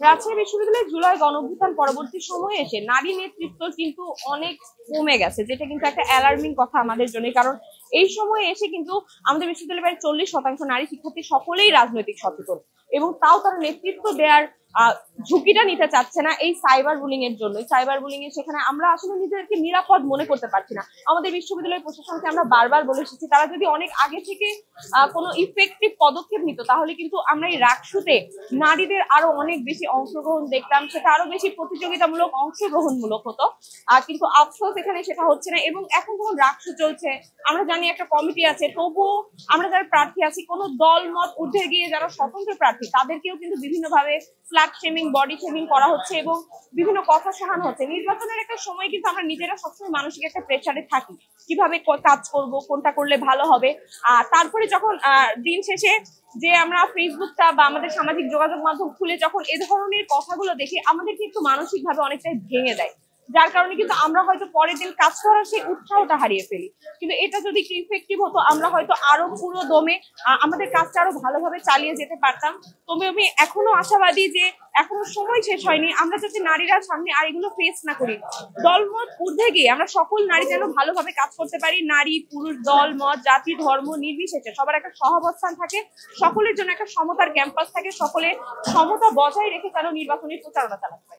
রাজশাহী বিশ্ববিদ্যালয়ে জুলাই গণঅভ্যুত্থান পরবর্তী সময়ে এসে নারী নেতৃত্ব কিন্তু অনেক কমে গেছে, যেটা কিন্তু একটা অ্যালার্মিং কথা আমাদের জন্য। কারণ এই সময়ে এসে কিন্তু আমাদের বিশ্ববিদ্যালয়ের প্রায় 40% নারী শিক্ষার্থী সকলেই রাজনৈতিক সচেতন, এবং তাও তারা নেতৃত্ব দেওয়ার ঝুঁকিটা নিতে চাচ্ছে না এই সাইবার বুলিং এর জন্য। সাইবার বুলিং এর সেখানে আমরা আসলে নিজেদেরকে নিরাপদ মনে করতে পারছি না। আমাদের বিশ্ববিদ্যালয় প্রশাসনকে আমরা বারবার বলে এসেছি, তারা যদি অনেক আগে থেকে কোনো ইফেক্টিভ পদক্ষেপ নিত, তাহলে কিন্তু আমরা এই রাকসুতে নারীদের আরো অনেক বেশি অংশগ্রহণ দেখতাম, সেটা আরো বেশি প্রতিযোগিতামূলক অংশগ্রহণমূলক হতো। কিন্তু আফসোস এখানে সেটা হচ্ছে না। এবং এখন যখন রাকসু চলছে, আমরা জানি একটা কমিটি আছে, তবুও আমরা যারা প্রার্থী আছি, কোনো দল মত ঊর্ধ্বে গিয়ে যারা স্বতন্ত্র প্রার্থী, তাদেরকেও কিন্তু বিভিন্নভাবে ফ্ল্যাট শেমিং, বডি শেমিং করা হচ্ছে এবং বিভিন্ন কথা শোনানো হচ্ছে। নির্বাচনের একটা সময় কিন্তু আমরা নিজেরা সবসময় মানসিক একটা প্রেসারে থাকি, কিভাবে কাজ করব, কোনটা করলে ভালো হবে। তারপরে যখন দিন শেষে যে আমরা ফেসবুকটা বা আমাদের সামাজিক যোগাযোগ মাধ্যম খুলে যখন এ ধরনের কথাগুলো দেখি, আমাদেরকে একটু মানসিক ভাবে অনেকটাই ভেঙে দেয়, যার কারণে কিন্তু আমরা হয়তো পরের দিন কাজ করার সেই উৎসাহটা হারিয়ে ফেলি। কিন্তু এটা যদি একটু ইফেক্টিভ হতো, আমরা হয়তো আরো পুরো দমে আমাদের কাজটা আরো ভালোভাবে চালিয়ে যেতে পারতাম। তবে আমি এখনো আশাবাদী যে এখনো সময় শেষ হয়নি, আমরা যাতে নারীরা সামনে আর এগুলো ফেস না করি। দলমত ঊর্ধ্বে গিয়ে আমরা সকল নারী যেন ভালোভাবে কাজ করতে পারি, নারী পুরুষ দল মত জাতি ধর্ম নির্বিশেষে সবার একটা সহাবস্থান থাকে, সকলের জন্য একটা সমতার ক্যাম্পাস থাকে, সকলে সমতা বজায় রেখে যেন নির্বাচনী প্রচারণা চালাতে পারে।